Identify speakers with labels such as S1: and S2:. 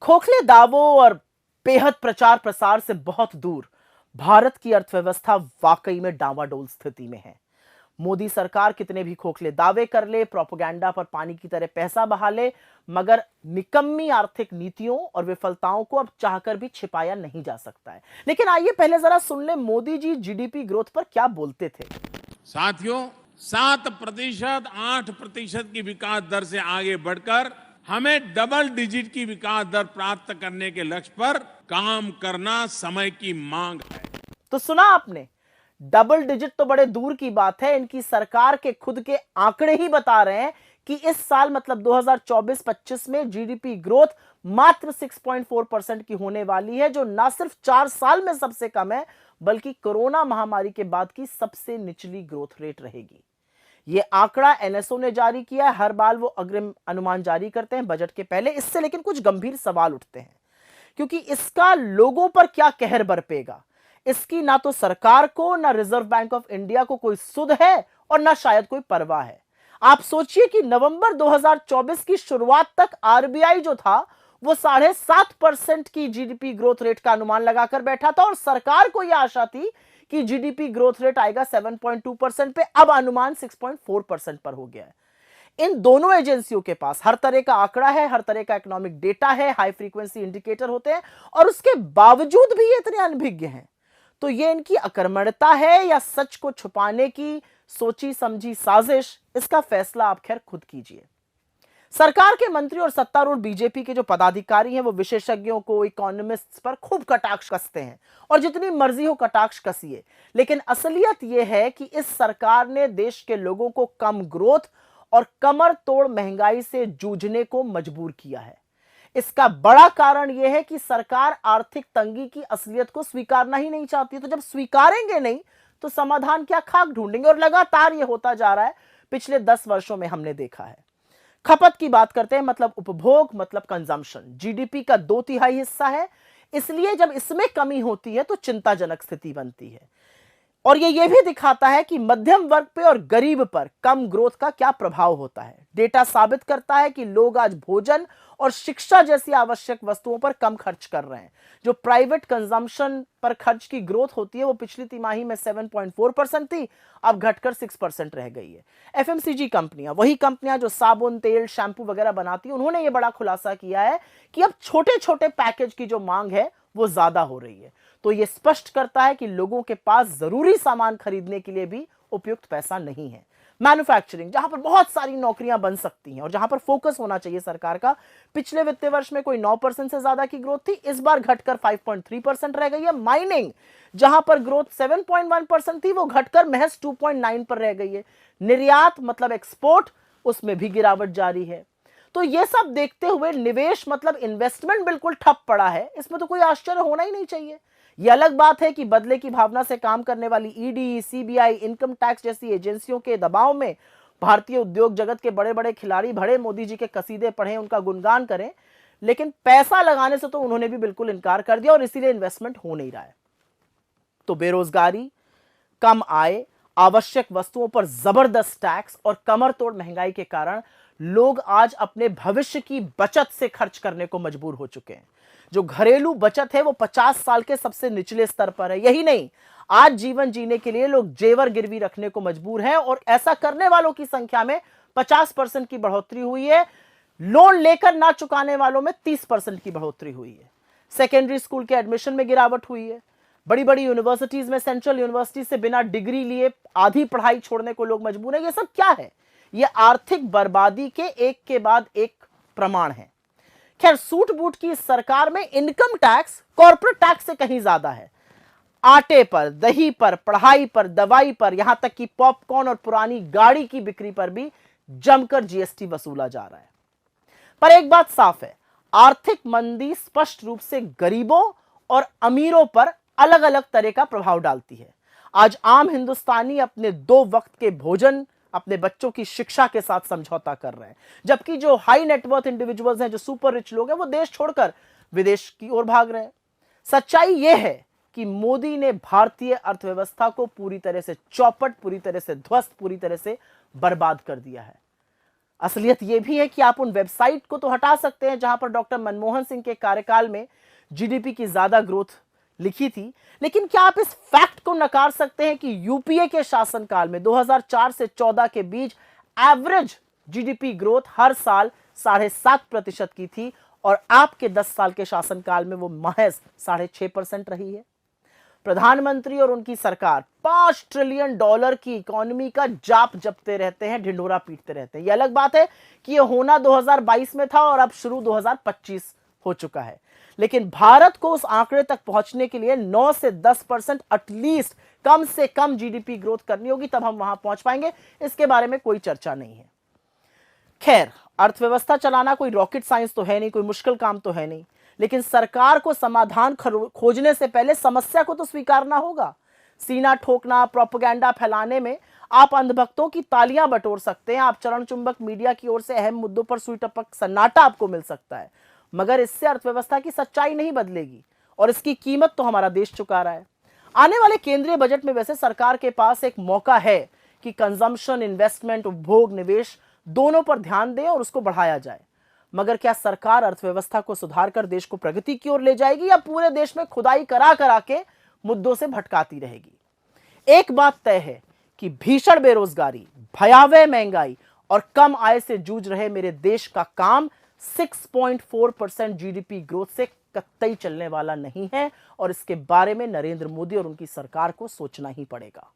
S1: खोखले दावों और बेहद प्रचार प्रसार से बहुत दूर भारत की अर्थव्यवस्था वाकई में डावाडोल स्थिति में है। मोदी सरकार कितने भी खोखले दावे कर ले, प्रोपेगेंडा पर पानी की तरह पैसा बहा ले, मगर निकम्मी आर्थिक नीतियों और विफलताओं को अब चाहकर भी छिपाया नहीं जा सकता है। लेकिन आइए पहले जरा सुन ले मोदी जी जीडीपी ग्रोथ पर क्या बोलते थे।
S2: साथियों, 7%, 8% की विकास दर से आगे बढ़कर हमें डबल डिजिट की विकास दर प्राप्त करने के लक्ष्य पर काम करना समय की मांग है।
S1: तो सुना आपने, डबल डिजिट तो बड़े दूर की बात है। इनकी सरकार के खुद के आंकड़े ही बता रहे हैं कि इस साल मतलब 2024-25 में जीडीपी ग्रोथ मात्र 6.4% की होने वाली है, जो ना सिर्फ 4 साल में सबसे कम है बल्कि कोरोना महामारी के बाद की सबसे निचली ग्रोथ रेट रहेगी। यह आंकड़ा एनएसओ ने जारी किया है। हर बार वो अग्रिम अनुमान जारी करते हैं बजट के पहले। इससे लेकिन कुछ गंभीर सवाल उठते हैं, क्योंकि इसका लोगों पर क्या कहर बरपेगा। इसकी ना तो सरकार को, ना रिजर्व बैंक ऑफ इंडिया को कोई सुध है और ना शायद कोई परवाह है। आप सोचिए कि नवंबर 2024 की शुरुआत तक आरबीआई जो था वो 7.5% की जीडीपी ग्रोथ रेट का अनुमान लगाकर बैठा था और सरकार को यह आशा थी कि जीडीपी ग्रोथ रेट आएगा 7.2% पे। अब अनुमान 6.4% पर हो गया है। इन दोनों एजेंसियों के पास हर तरह का आंकड़ा है, हर तरह का इकोनॉमिक डेटा है, हाई फ्रीक्वेंसी इंडिकेटर होते हैं, और उसके बावजूद भी ये इतने अनभिज्ञ हैं। तो ये इनकी अकर्मण्यता है या सच को छुपाने की सोची समझी साजिश, इसका फैसला आप खैर खुद कीजिए। सरकार के मंत्री और सत्तारूढ़ बीजेपी के जो पदाधिकारी हैं वो विशेषज्ञों को, इकोनॉमिस्ट्स पर खूब कटाक्ष कसते हैं और जितनी मर्जी हो कटाक्ष कसिए, लेकिन असलियत यह है कि इस सरकार ने देश के लोगों को कम ग्रोथ और कमर तोड़ महंगाई से जूझने को मजबूर किया है। इसका बड़ा कारण यह है कि सरकार आर्थिक तंगी की असलियत को स्वीकारना ही नहीं चाहती। तो जब स्वीकारेंगे नहीं तो समाधान क्या, खाक ढूंढेंगे। और लगातार यह होता जा रहा है, पिछले 10 वर्षों में हमने देखा है। खपत की बात करते हैं, मतलब उपभोग, मतलब कंजम्पशन, जीडीपी का 2/3 हिस्सा है। इसलिए जब इसमें कमी होती है तो चिंताजनक स्थिति बनती है। और ये भी दिखाता है कि मध्यम वर्ग पे और गरीब पर कम ग्रोथ का क्या प्रभाव होता है। डेटा साबित करता है कि लोग आज भोजन और शिक्षा जैसी आवश्यक वस्तुओं पर कम खर्च कर रहे हैं। जो प्राइवेट कंजम्पशन पर खर्च की ग्रोथ होती है वो पिछली तिमाही में 7.4% थी, अब घटकर 6% रह गई है। एफएमसीजी कंपनियां, वही कंपनियां जो साबुन, तेल, शैम्पू वगैरह बनाती हैं, उन्होंने ये बड़ा खुलासा किया है कि अब छोटे छोटे पैकेज की जो मांग है वो ज्यादा हो रही है। तो यह स्पष्ट करता है कि लोगों के पास जरूरी सामान खरीदने के लिए भी उपयुक्त पैसा नहीं है। मैन्युफैक्चरिंग, जहां पर बहुत सारी नौकरियां बन सकती हैं और जहां पर फोकस होना चाहिए सरकार का, पिछले वित्तीय वर्ष में कोई 9% से ज्यादा की ग्रोथ थी, इस बार घटकर 5.3% रह गई है। माइनिंग, जहां पर ग्रोथ 7.1% थी, वो घटकर महज 2.9 पर रह गई है। निर्यात मतलब एक्सपोर्ट, उसमें भी गिरावट जारी है। तो ये सब देखते हुए निवेश मतलब इन्वेस्टमेंट बिल्कुल ठप पड़ा है। इसमें तो कोई आश्चर्य होना ही नहीं चाहिए। यह अलग बात है कि बदले की भावना से काम करने वाली ईडी, सीबीआई, इनकम टैक्स जैसी एजेंसियों के दबाव में भारतीय उद्योग जगत के बड़े बड़े खिलाड़ी भड़े मोदी जी के कसीदे पढ़ें, उनका गुणगान करें, लेकिन पैसा लगाने से तो उन्होंने भी बिल्कुल इनकार कर दिया और इसीलिए इन्वेस्टमेंट हो नहीं रहा है। तो बेरोजगारी, कम आय, आवश्यक वस्तुओं पर जबरदस्त टैक्स और कमर तोड़ महंगाई के कारण लोग आज अपने भविष्य की बचत से खर्च करने को मजबूर हो चुके हैं। जो घरेलू बचत है वो 50 साल के सबसे निचले स्तर पर है। यही नहीं, आज जीवन जीने के लिए लोग जेवर गिरवी रखने को मजबूर हैं और ऐसा करने वालों की संख्या में 50% की बढ़ोतरी हुई है। लोन लेकर ना चुकाने वालों में 30% की बढ़ोतरी हुई है। सेकेंडरी स्कूल के एडमिशन में गिरावट हुई है। बड़ी बड़ी यूनिवर्सिटीज में, सेंट्रल यूनिवर्सिटी से बिना डिग्री लिए आधी पढ़ाई छोड़ने को लोग मजबूर हैं। ये सब क्या है? ये आर्थिक बर्बादी के एक के बाद एक प्रमाण है। खैर, सूट बूट की सरकार में इनकम टैक्स कॉर्पोरेट टैक्स से कहीं ज्यादा है। आटे पर, दही पर, पढ़ाई पर, दवाई पर, यहां तक कि पॉपकॉर्न और पुरानी गाड़ी की बिक्री पर भी जमकर जीएसटी वसूला जा रहा है। पर एक बात साफ है, आर्थिक मंदी स्पष्ट रूप से गरीबों और अमीरों पर अलग अलग तरह का प्रभाव डालती है। आज आम हिंदुस्तानी अपने 2 वक्त के भोजन, अपने बच्चों की शिक्षा के साथ समझौता कर रहे हैं, जबकि जो हाई नेटवर्थ इंडिविजुअल्स हैं, जो सुपर रिच लोग हैं, वो देश छोड़कर विदेश की ओर भाग रहे हैं। सच्चाई यह है कि मोदी ने भारतीय अर्थव्यवस्था को पूरी तरह से चौपट, पूरी तरह से ध्वस्त, पूरी तरह से बर्बाद कर दिया है। असलियत यह भी है कि आप उन वेबसाइट को तो हटा सकते हैं जहां पर डॉक्टर मनमोहन सिंह के कार्यकाल में जीडीपी की ज्यादा ग्रोथ लिखी थी, लेकिन क्या आप इस फैक्ट को नकार सकते हैं कि यूपीए के शासनकाल में 2004 से 14 के बीच एवरेज जीडीपी ग्रोथ हर साल 7.5% की थी और आपके 10 साल के शासनकाल में वो महज 6.5% रही है। प्रधानमंत्री और उनकी सरकार $5 ट्रिलियन की इकोनॉमी का जाप जपते रहते हैं, ढिंढोरा पीटते रहते हैं। यह अलग बात है कि यह होना 2022 में था और अब शुरू 2025 हो चुका है, लेकिन भारत को उस आंकड़े तक पहुंचने के लिए 9 से 10% एटलीस्ट कम से कम जीडीपी ग्रोथ करनी होगी, तब हम वहां पहुंच पाएंगे। इसके बारे में कोई चर्चा नहीं है। खैर, अर्थव्यवस्था चलाना कोई रॉकेट साइंस तो है नहीं, कोई मुश्किल काम तो है नहीं, लेकिन सरकार को समाधान खोजने से पहले समस्या को तो स्वीकारना होगा। सीना ठोकना, प्रोपेगेंडा फैलाने में आप अंधभक्तों की तालियां बटोर सकते हैं, आप चरण चुंबक मीडिया की ओर से अहम मुद्दों पर सुई टपक सन्नाटा आपको मिल सकता है, मगर इससे अर्थव्यवस्था की सच्चाई नहीं बदलेगी और इसकी कीमत तो हमारा देश चुका रहा है। आने वाले केंद्रीय बजट में वैसे सरकार के पास एक मौका है कि कंजम्पशन, इन्वेस्टमेंट, उपभोग, निवेश दोनों पर ध्यान दें और उसको बढ़ाया जाए। मगर क्या सरकार अर्थव्यवस्था को सुधार कर देश को प्रगति की ओर ले जाएगी या पूरे देश में खुदाई करा करा के मुद्दों से भटकाती रहेगी? एक बात तय है कि भीषण बेरोजगारी, भयावह महंगाई और कम आय से जूझ रहे मेरे देश का काम 6.4% जीडीपी ग्रोथ से कतई चलने वाला नहीं है और इसके बारे में नरेंद्र मोदी और उनकी सरकार को सोचना ही पड़ेगा।